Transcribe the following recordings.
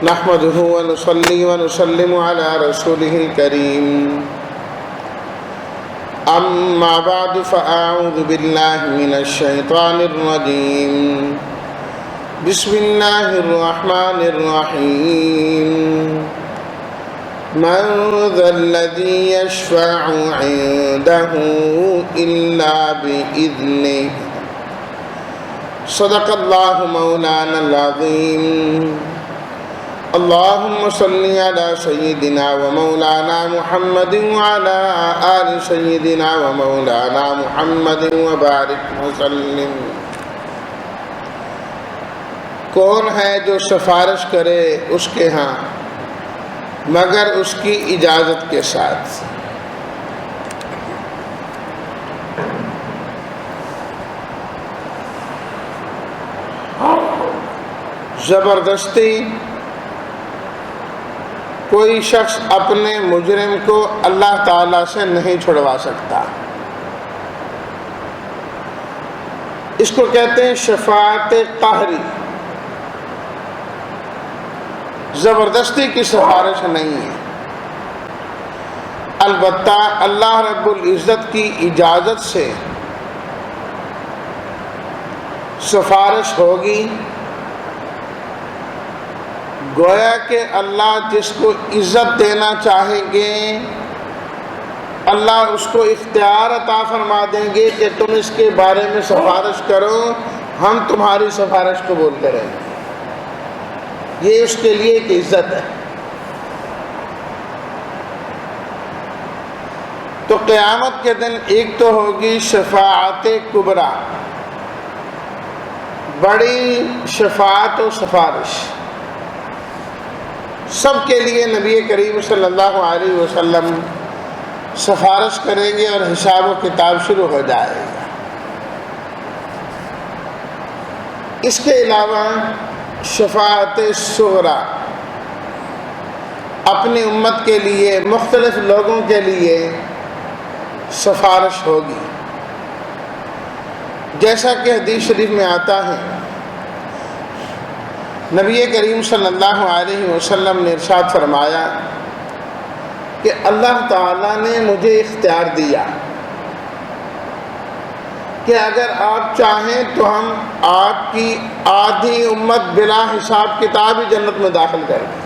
نحمده ونصلي ونسلم على رسوله الكريم أما بعد فأعوذ بالله من الشيطان الرجيم بسم الله الرحمن الرحيم من ذا الذي يشفع عنده إلا بإذنه صدق الله مولانا العظيم اللهم صل على سيدنا ومولانا محمد وعلى آل سيدنا ومولانا محمد وبارك وسلم۔ کون ہے جو سفارش کرے اس کے ہاں مگر اس کی اجازت کے ساتھ؟ زبردستی کوئی شخص اپنے مجرم کو اللہ تعالیٰ سے نہیں چھڑوا سکتا۔ اس کو کہتے ہیں شفاعت قہری۔ زبردستی کی سفارش نہیں ہے، البتہ اللہ رب العزت کی اجازت سے سفارش ہوگی۔ گویا کہ اللہ جس کو عزت دینا چاہیں گے اللہ اس کو اختیار عطا فرما دیں گے کہ تم اس کے بارے میں سفارش کرو، ہم تمہاری سفارش قبول کریں گے۔ یہ اس کے لیے ایک عزت ہے۔ تو قیامت کے دن ایک تو ہوگی شفاعت کبریٰ، بڑی شفاعت و سفارش، سب کے لیے نبی کریم صلی اللہ علیہ وسلم سفارش کریں گے اور حساب و کتاب شروع ہو جائے گا۔ اس کے علاوہ شفاعت صغریٰ، اپنی امت کے لیے مختلف لوگوں کے لیے سفارش ہوگی، جیسا کہ حدیث شریف میں آتا ہے نبی کریم صلی اللہ علیہ وسلم نے ارشاد فرمایا کہ اللہ تعالیٰ نے مجھے اختیار دیا کہ اگر آپ چاہیں تو ہم آپ کی آدھی امت بلا حساب کتاب ہی جنت میں داخل کر دیں۔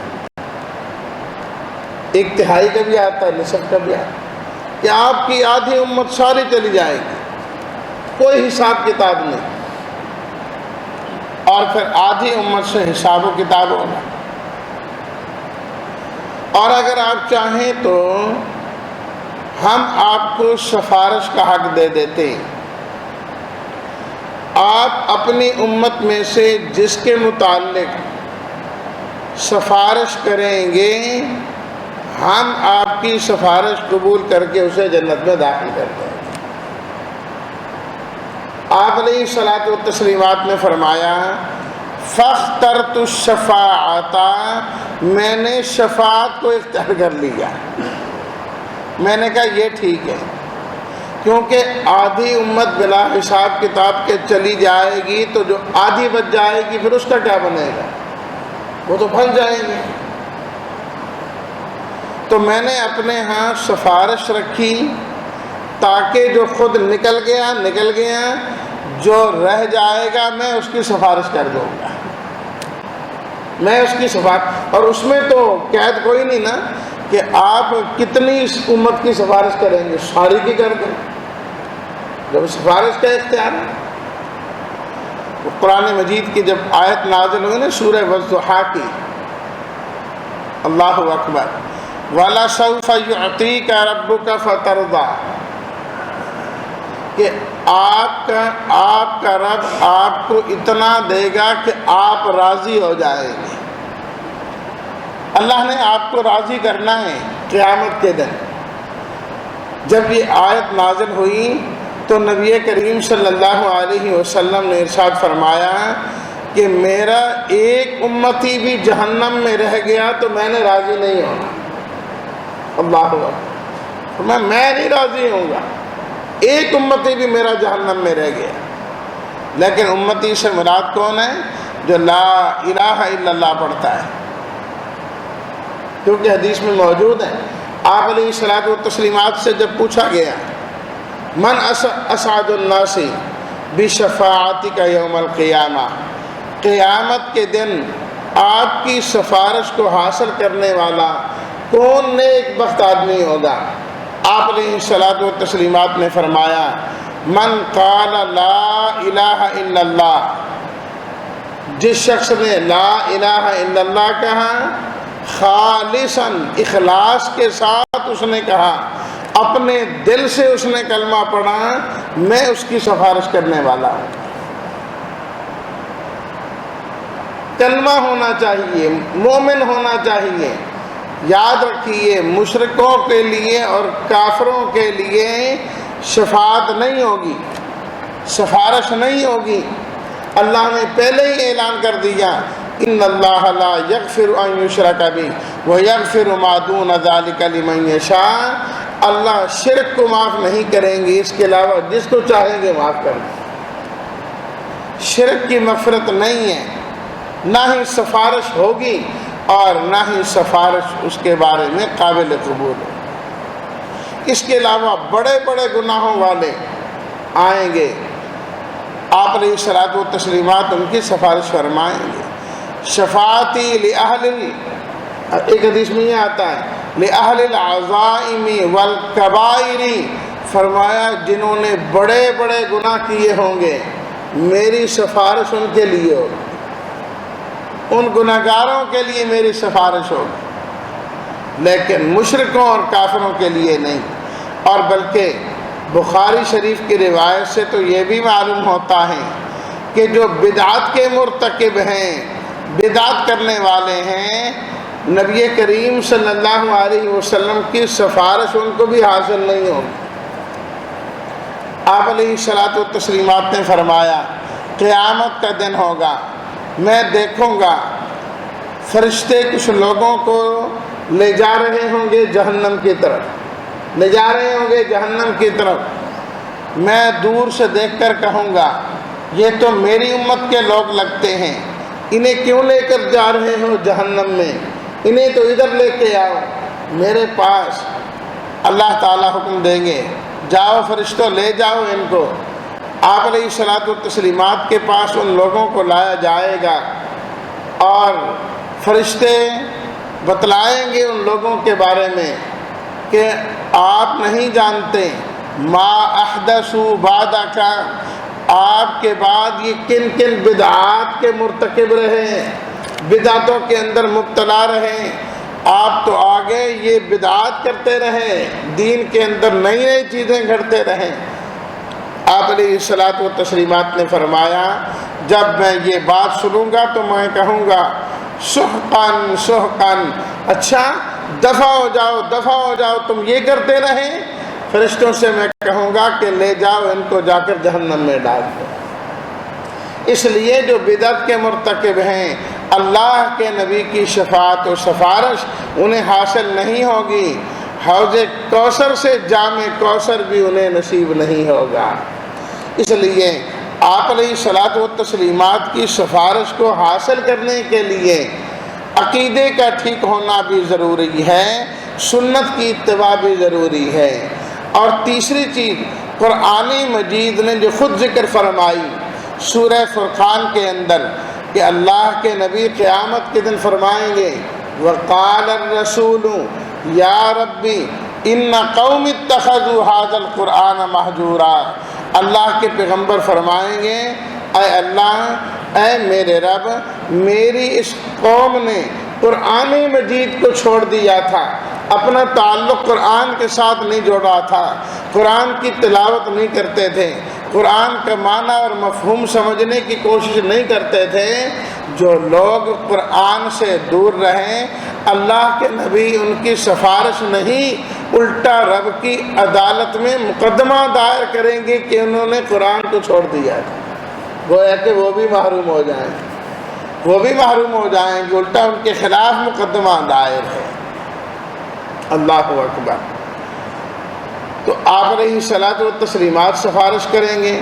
ایک تہائی کا بھی آتا ہے، نصف کا بھی آتا ہے کہ آپ کی آدھی امت ساری چلی جائے گی، کوئی حساب کتاب نہیں، اور پھر آدھی امت سے حساب و کتاب ہوگا۔ اور اگر آپ چاہیں تو ہم آپ کو سفارش کا حق دے دیتے ہیں، آپ اپنی امت میں سے جس کے متعلق سفارش کریں گے ہم آپ کی سفارش قبول کر کے اسے جنت میں داخل کر دیں گے۔ آپ علیہ الصلاۃ والتسلیمات نے فرمایا فاخترت الشفاعۃ، میں نے شفاعت کو اختیار کر لیا۔ میں نے کہا یہ ٹھیک ہے، کیونکہ آدھی امت بلا حساب کتاب کے چلی جائے گی تو جو آدھی بچ جائے گی پھر اس کا کیا بنے گا؟ وہ تو پھنس جائیں گے۔ تو میں نے اپنے ہاں سفارش رکھی تاکہ جو خود نکل گیا، جو رہ جائے گا میں اس کی سفارش کر دوں گا، میں اس کی سفارش۔ اور اس میں تو قید کوئی نہیں نا کہ آپ کتنی اس امت کی سفارش کریں گے، ساری کی کر دیں، جب سفارش کا اختیار ہے۔ قرآن مجید کی جب آیت نازل ہوئی نا سورہ والضحیٰ کی، اللہ اکبر، وَلَسَوْفَ يُعْطِيكَ رَبُّكَ فَتَرْضَىٰ، کہ آپ کا رب آپ کو اتنا دے گا کہ آپ راضی ہو جائیں گے۔ اللہ نے آپ کو راضی کرنا ہے قیامت کے دن۔ جب یہ آیت نازل ہوئی تو نبی کریم صلی اللہ علیہ وسلم نے ارشاد فرمایا کہ میرا ایک امتی بھی جہنم میں رہ گیا تو میں نے راضی نہیں ہونا۔ اللہ اکبر، میں نہیں راضی ہوں گا، ایک امتی بھی میرا جہنم میں رہ گیا۔ لیکن امتی سے مراد کون ہے؟ جو لا الہ الا اللہ پڑھتا ہے، کیونکہ حدیث میں موجود ہے۔ آپ علیہ الصلوۃ والتسلیمات سے جب پوچھا گیا من اسعد الناس بشفاعتک یوم القیامہ، قیامت کے دن آپ کی سفارش کو حاصل کرنے والا کون نیک بخت آدمی ہوگا؟ آپ علیہ الصلوۃ والتسلیمات نے فرمایا من قال لا الہ الا اللہ، جس شخص نے لا الہ الا اللہ کہا، خالصاً اخلاص کے ساتھ اس نے کہا، اپنے دل سے اس نے کلمہ پڑھا، میں اس کی سفارش کرنے والا ہوں۔ کلمہ ہونا چاہیے، مومن ہونا چاہیے۔ یاد رکھیے مشرکوں کے لیے اور کافروں کے لیے شفاعت نہیں ہوگی، سفارش نہیں ہوگی۔ اللہ نے پہلے ہی اعلان کر دیا ان اللہ لا یغفر ان یشرک بہ ویغفر ما دون ذلک لمن یشاء، اللہ شرک کو معاف نہیں کریں گے، اس کے علاوہ جس کو چاہیں گے معاف کر دیں۔ شرک کی مغفرت نہیں ہے، نہ ہی سفارش ہوگی اور نہ ہی سفارش اس کے بارے میں قابل قبول ہے۔ اس کے علاوہ بڑے بڑے گناہوں والے آئیں گے، آپ علیہ الصلوۃ والتسلیمات ان کی سفارش فرمائیں گے۔ شفاعتی ایک حدیث میں یہ آتا ہے لأہل العزائم والکبائر، فرمایا جنہوں نے بڑے بڑے گناہ کیے ہوں گے میری سفارش ان کے لیے ہوگی، ان گناہگاروں کے لیے میری سفارش ہوگی، لیکن مشرکوں اور کافروں کے لیے نہیں۔ اور بلکہ بخاری شریف کی روایت سے تو یہ بھی معلوم ہوتا ہے کہ جو بدعت کے مرتکب ہیں، بدعت کرنے والے ہیں، نبی کریم صلی اللہ علیہ وسلم کی سفارش ان کو بھی حاصل نہیں ہوگی۔ آپ علیہ الصلوۃ والتسلیمات نے فرمایا قیامت کا دن ہوگا، میں دیکھوں گا فرشتے کچھ لوگوں کو لے جا رہے ہوں گے جہنم کی طرف، لے جا رہے ہوں گے جہنم کی طرف، میں دور سے دیکھ کر کہوں گا یہ تو میری امت کے لوگ لگتے ہیں، انہیں کیوں لے کر جا رہے ہو جہنم میں، انہیں تو ادھر لے کے آؤ میرے پاس۔ اللہ تعالیٰ حکم دیں گے جاؤ فرشتوں لے جاؤ ان کو۔ آپ علیہ الصلوۃ والتسلیمات کے پاس ان لوگوں کو لایا جائے گا اور فرشتے بتلائیں گے ان لوگوں کے بارے میں کہ آپ نہیں جانتے ما احدثوا بعدک، آپ کے بعد یہ کن کن بدعات کے مرتکب رہے، بدعتوں کے اندر مبتلا رہے، آپ تو آگے یہ بدعات کرتے رہے، دین کے اندر نئی نئی چیزیں گھڑتے رہے۔ آپ علیہ الصلوۃ والتسلیمات نے فرمایا جب میں یہ بات سنوں گا تو میں کہوں گا سحقاً سحقاً، اچھا دفع ہو جاؤ دفع ہو جاؤ، تم یہ کرتے رہے۔ فرشتوں سے میں کہوں گا کہ لے جاؤ ان کو جا کر جہنم میں ڈال دو۔ اس لیے جو بدعت کے مرتکب ہیں اللہ کے نبی کی شفاعت و سفارش انہیں حاصل نہیں ہوگی، حوض کوثر سے جام کوثر بھی انہیں نصیب نہیں ہوگا۔ اس لیے آپ علیہ الصلوۃ والتسلیمات کی سفارش کو حاصل کرنے کے لیے عقیدے کا ٹھیک ہونا بھی ضروری ہے، سنت کی اتباع بھی ضروری ہے۔ اور تیسری چیز قرآن مجید نے جو خود ذکر فرمائی سورہ فرقان کے اندر کہ اللہ کے نبی قیامت کے دن فرمائیں گے وقال الرسول یا ربی ان قوم اتخذوا هذا القرآن مہجورا، اللہ کے پیغمبر فرمائیں گے اے اللہ، اے میرے رب، میری اس قوم نے قرآن مجید کو چھوڑ دیا تھا، اپنا تعلق قرآن کے ساتھ نہیں جوڑا تھا، قرآن کی تلاوت نہیں کرتے تھے، قرآن کا معنی اور مفہوم سمجھنے کی کوشش نہیں کرتے تھے۔ جو لوگ قرآن سے دور رہیں اللہ کے نبی ان کی سفارش نہیں، الٹا رب کی عدالت میں مقدمہ دائر کریں گے کہ انہوں نے قرآن کو چھوڑ دیا تھا، گویا کہ وہ بھی محروم ہو جائیں، وہ بھی محروم ہو جائیں گے، الٹا ان کے خلاف مقدمہ دائر ہے۔ اللہ اکبر۔ تو آپ علیہ الصلوۃ والتسلیمات سفارش کریں گے۔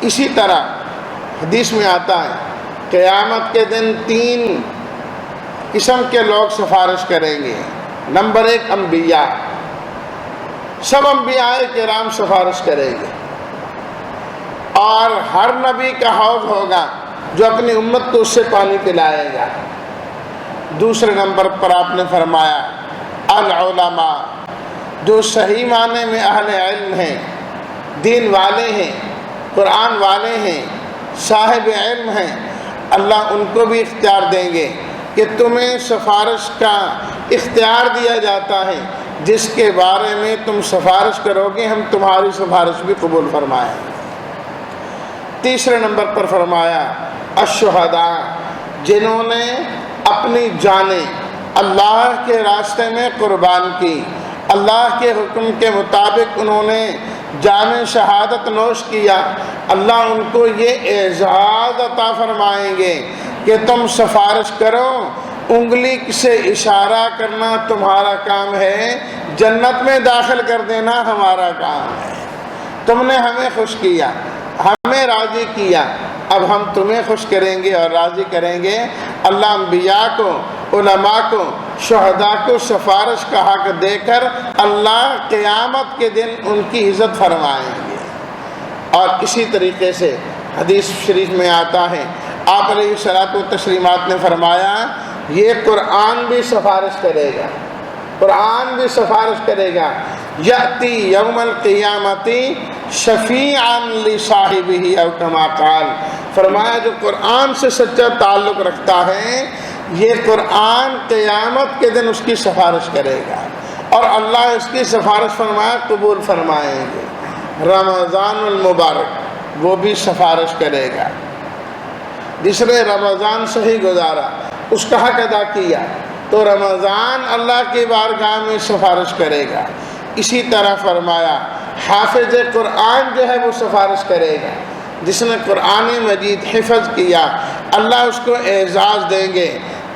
اسی طرح حدیث میں آتا ہے قیامت کے دن 3 قسم کے لوگ سفارش کریں گے۔ نمبر 1 انبیاء، سب انبیاء کرام سفارش کریں گے، اور ہر نبی کا حوض ہوگا جو اپنی امت کو اس سے پانی پلائے گا۔ دوسرے نمبر پر آپ نے فرمایا العلماء، جو صحیح معنی میں اہل علم ہیں، دین والے ہیں، قرآن والے ہیں، صاحب علم ہیں، اللہ ان کو بھی اختیار دیں گے کہ تمہیں سفارش کا اختیار دیا جاتا ہے، جس کے بارے میں تم سفارش کرو گے ہم تمہاری سفارش بھی قبول فرمائیں گے۔ تیسرے نمبر پر فرمایا الشہداء، جنہوں نے اپنی جانیں اللہ کے راستے میں قربان کی، اللہ کے حکم کے مطابق انہوں نے جام شہادت نوش کیا، اللہ ان کو یہ اعزاز عطا فرمائیں گے کہ تم سفارش کرو، انگلی سے اشارہ کرنا تمہارا کام ہے، جنت میں داخل کر دینا ہمارا کام ہے۔ تم نے ہمیں خوش کیا، ہمیں راضی کیا، اب ہم تمہیں خوش کریں گے اور راضی کریں گے۔ اللہ انبیاء کو، علماء کو، شہداء کو سفارش کا حق دے کر اللہ قیامت کے دن ان کی عزت فرمائیں گے۔ اور اسی طریقے سے حدیث شریف میں آتا ہے، آپ علیہ الصلوۃ والتسلیمات نے فرمایا یہ قرآن بھی سفارش کرے گا، قرآن بھی سفارش کرے گا، یأتی یوم القیامت شفیعا لصاحبہ او کما قال، فرمایا جو قرآن سے سچا تعلق رکھتا ہے یہ قرآن قیامت کے دن اس کی سفارش کرے گا، اور اللہ اس کی سفارش فرمایا قبول فرمائیں گے۔ رمضان المبارک وہ بھی سفارش کرے گا، جس نے رمضان صحیح گزارا، اس کا حق ادا کیا، تو رمضان اللہ کی بارگاہ میں سفارش کرے گا۔ اسی طرح فرمایا حافظ قرآن جو ہے وہ سفارش کرے گا، جس نے قرآن مجید حفظ کیا، اللہ اس کو اعزاز دیں گے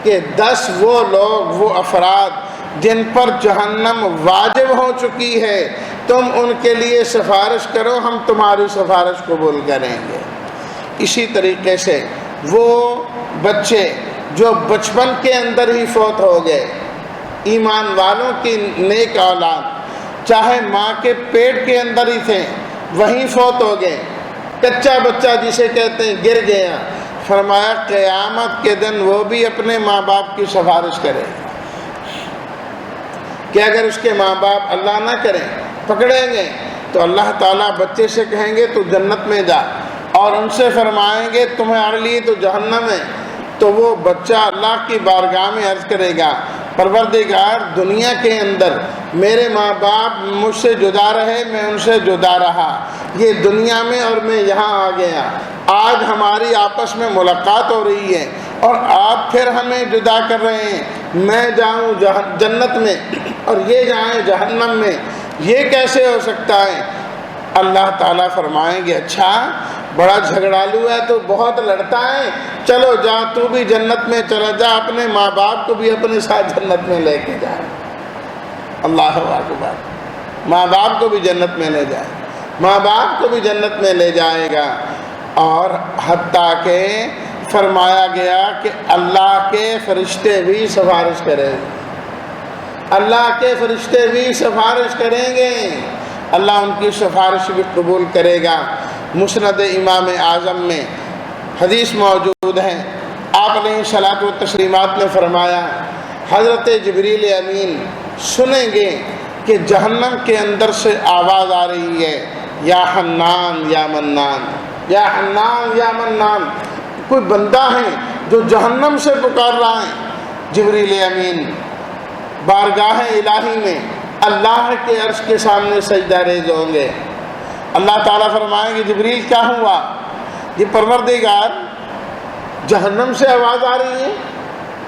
کہ 10 وہ لوگ، وہ افراد جن پر جہنم واجب ہو چکی ہے، تم ان کے لیے سفارش کرو، ہم تمہاری سفارش قبول کریں گے۔ اسی طریقے سے وہ بچے جو بچپن کے اندر ہی فوت ہو گئے، ایمان والوں کی نیک اولاد، چاہے ماں کے پیٹ کے اندر ہی تھے وہیں فوت ہو گئے، کچا بچہ جسے کہتے ہیں گر گیا، فرمایا قیامت کے دن وہ بھی اپنے ماں باپ کی سفارش کرے، کہ اگر اس کے ماں باپ اللہ نہ کریں پکڑیں گے تو اللہ تعالیٰ بچے سے کہیں گے تو جنت میں جا، اور ان سے فرمائیں گے تمہارے لیے تو جہنم ہے، تو وہ بچہ اللہ کی بارگاہ میں عرض کرے گا پروردگار دنیا کے اندر میرے ماں باپ مجھ سے جدا رہے، میں ان سے جدا رہا، یہ دنیا میں اور میں یہاں آ گیا، آج ہماری آپس میں ملاقات ہو رہی ہے اور آپ پھر ہمیں جدا کر رہے ہیں، میں جاؤں جنت میں اور یہ جائیں جہنم میں، یہ کیسے ہو سکتا ہے؟ اللہ تعالیٰ فرمائیں گے اچھا بڑا جھگڑالو ہے تو بہت لڑتا ہے، چلو جا تو بھی جنت میں چلا جا، اپنے ماں باپ کو بھی اپنے ساتھ جنت میں لے کے جا۔ اللہ اکبر، ماں باپ کو بھی جنت میں لے جائے، ماں باپ کو بھی جنت میں لے جائے گا۔ اور حتیٰ کہ فرمایا گیا کہ اللہ کے فرشتے بھی سفارش کریں گے، اللہ کے فرشتے بھی سفارش کریں گے، اللہ ان کی سفارش بھی قبول کرے گا۔ مسند امام اعظم میں حدیث موجود ہے، آپ علیہ الصلوۃ والتسلیمات نے فرمایا حضرت جبریل امین سنیں گے کہ جہنم کے اندر سے آواز آ رہی ہے یا حنان یا منان، یا حنان یا منان، کوئی بندہ ہے جو جہنم سے پکار رہا ہے۔ جبریل امین بارگاہ الہی میں اللہ کے عرش کے سامنے سجدہ ریز ہوں گے، اللہ تعالیٰ فرمائیں گے جبریل کیا ہوا؟ یہ پروردگار جہنم سے آواز آ رہی ہے،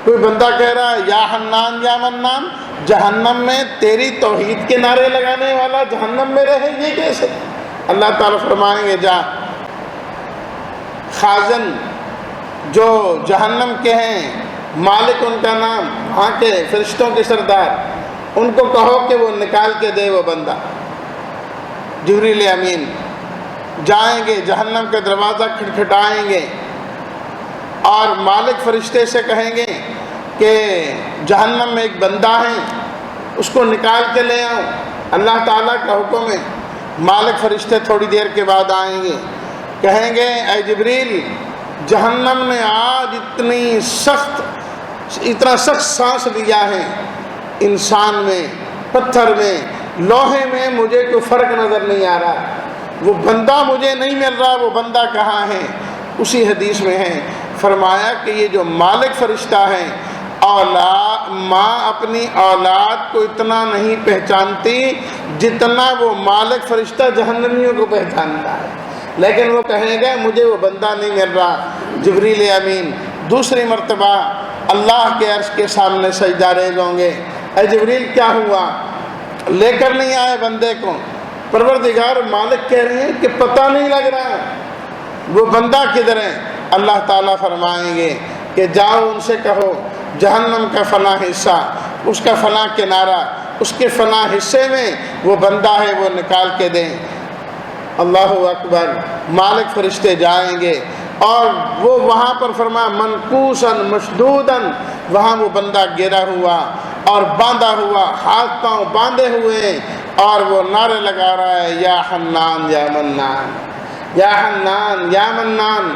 کوئی بندہ کہہ رہا ہے یا حنان یا منان، جہنم میں تیری توحید کے نعرے لگانے والا جہنم میں رہے، یہ کیسے؟ اللہ تعالیٰ فرمائیں گے جا خازن جو جہنم کے ہیں، مالک ان کا نام، وہاں کے فرشتوں کے سردار، ان کو کہو کہ وہ نکال کے دے وہ بندہ۔ جبریل امین جائیں گے، جہنم کا دروازہ کھٹکھٹائیں گے اور مالک فرشتے سے کہیں گے کہ جہنم میں ایک بندہ ہے، اس کو نکال کے لے آؤں، اللہ تعالیٰ کا حکم ہے۔ مالک فرشتے تھوڑی دیر کے بعد آئیں گے، کہیں گے اے جبریل، جہنم نے آج اتنا سخت سانس لیا ہے، انسان میں، پتھر میں، لوہے میں مجھے کوئی فرق نظر نہیں آ رہا، وہ بندہ مجھے نہیں مل رہا، وہ بندہ کہاں ہے؟ اسی حدیث میں ہے، فرمایا کہ یہ جو مالک فرشتہ ہے، ماں اپنی اولاد کو اتنا نہیں پہچانتی جتنا وہ مالک فرشتہ جہنمیوں کو پہچانتا ہے، لیکن وہ کہیں گے مجھے وہ بندہ نہیں مل رہا۔ جبریل امین دوسری مرتبہ اللہ کے عرش کے سامنے سجدہ ریز ہوں گے، اے جبریل کیا ہوا، لے کر نہیں آئے بندے کو؟ پروردگار مالک کہہ رہے ہیں کہ پتہ نہیں لگ رہا وہ بندہ کدھر ہے۔ اللہ تعالیٰ فرمائیں گے کہ جاؤ ان سے کہو جہنم کا فلاں حصہ، اس کا فلاں کنارہ، اس کے فلاں حصے میں وہ بندہ ہے، وہ نکال کے دیں۔ اللہ اکبر، مالک فرشتے جائیں گے اور وہ وہاں پر فرمایا منکوساً مشدوداً، وہاں وہ بندہ گرا ہوا اور باندھا ہوا، ہاتھ پاؤں باندھے ہوئے، اور وہ نعرے لگا رہا ہے یا حنان یا منان، یا حنان یا منان۔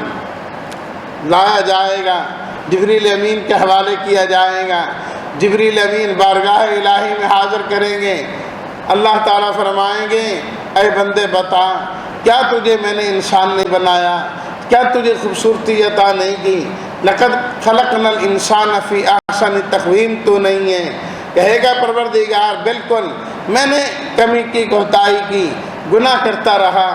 لایا جائے گا، جبریل امین کے حوالے کیا جائے گا، جبریل امین بارگاہ الہی میں حاضر کریں گے۔ اللہ تعالیٰ فرمائیں گے اے بندے بتا، کیا تجھے میں نے انسان نہیں بنایا؟ کیا تجھے خوبصورتی عطا نہیں کی؟ لقد خلقنا الانسان فی احسن تقویم، تو نہیں ہے؟ کہے گا پروردگار بالکل، میں نے کمی کی، کوتاہی کی، گناہ کرتا رہا،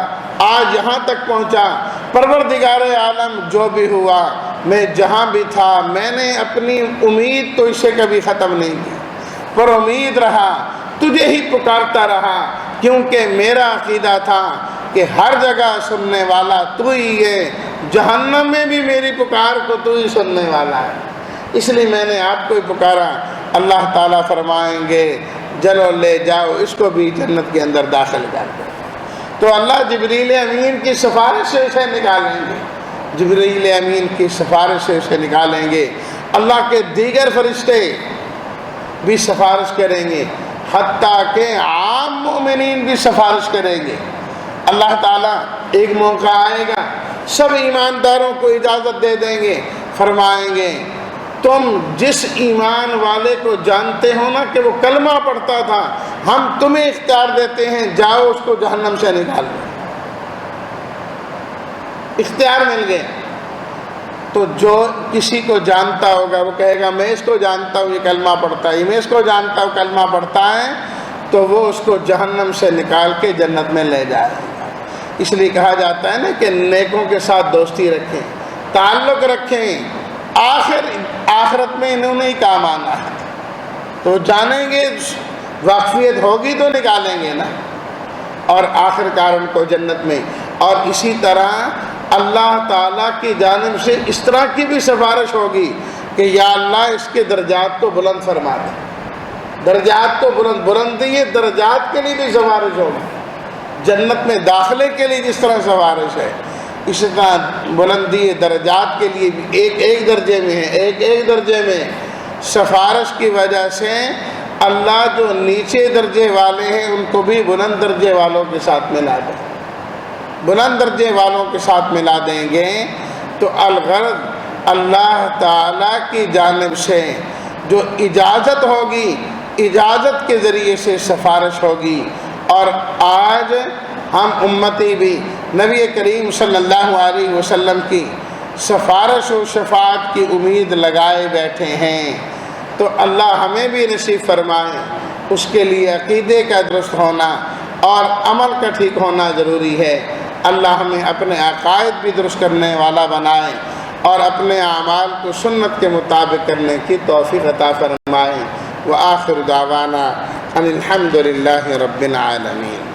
آج یہاں تک پہنچا۔ پروردگار عالم جو بھی ہوا، میں جہاں بھی تھا، میں نے اپنی امید تو اسے کبھی ختم نہیں کی، پر امید رہا، تجھے ہی پکارتا رہا، کیونکہ میرا عقیدہ تھا کہ ہر جگہ سننے والا تو ہی ہے، جہنم میں بھی میری پکار کو تو ہی سننے والا ہے، اس لیے میں نے آپ کو ہی پکارا۔ اللہ تعالیٰ فرمائیں گے چلو لے جاؤ اس کو بھی جنت کے اندر داخل کر دو۔ تو اللہ جبریل امین کی سفارش سے اسے نکالیں گے، جبریل امین کی سفارش سے اسے نکالیں گے۔ اللہ کے دیگر فرشتے بھی سفارش کریں گے، حتیٰ کہ عام مومنین بھی سفارش کریں گے۔ اللہ تعالیٰ ایک موقع آئے گا، سب ایمانداروں کو اجازت دے دیں گے، فرمائیں گے تم جس ایمان والے کو جانتے ہو نا کہ وہ کلمہ پڑھتا تھا، ہم تمہیں اختیار دیتے ہیں، جاؤ اس کو جہنم سے نکال دو۔ اختیار مل گیا۔ تو جو کسی کو جانتا ہوگا وہ کہے گا میں اس کو جانتا ہوں، یہ کلمہ پڑھتا ہے، میں اس کو جانتا ہوں کلمہ پڑھتا ہے، تو وہ اس کو جہنم سے نکال کے جنت میں لے جائے گا۔ اس لیے کہا جاتا ہے نا کہ نیکوں کے ساتھ دوستی رکھیں، تعلق رکھیں، آخرت میں انہوں نے ہی کام آنا ہے، تو جانیں گے، واقفیت ہوگی تو نکالیں گے نا، اور آخر کار ان کو جنت میں۔ اور اسی طرح اللہ تعالیٰ کی جانب سے اس طرح کی بھی سفارش ہوگی کہ یا اللہ اس کے درجات کو بلند فرما دے، درجات کو بلندی درجات کے لیے بھی سفارش ہوگی، جنت میں داخلے کے لیے جس طرح سفارش ہے، اسی طرح بلندی درجات کے لیے بھی ایک درجے میں ہے، ایک درجے میں سفارش کی وجہ سے اللہ جو نیچے درجے والے ہیں ان کو بھی بلند درجے والوں کے ساتھ ملا دیں، بلند درجے والوں کے ساتھ ملا دیں گے۔ تو الغرض اللہ تعالیٰ کی جانب سے جو اجازت ہوگی، اجازت کے ذریعے سے سفارش ہوگی۔ اور آج ہم امتی بھی نبی کریم صلی اللہ علیہ وسلم کی سفارش و شفاعت کی امید لگائے بیٹھے ہیں، تو اللہ ہمیں بھی نصیب فرمائے۔ اس کے لیے عقیدے کا درست ہونا اور عمل کا ٹھیک ہونا ضروری ہے۔ اللہ ہمیں اپنے عقائد بھی درست کرنے والا بنائے اور اپنے اعمال کو سنت کے مطابق کرنے کی توفیق عطا فرمائے۔ وآخر دعوانا ان الحمد للہ رب العالمین۔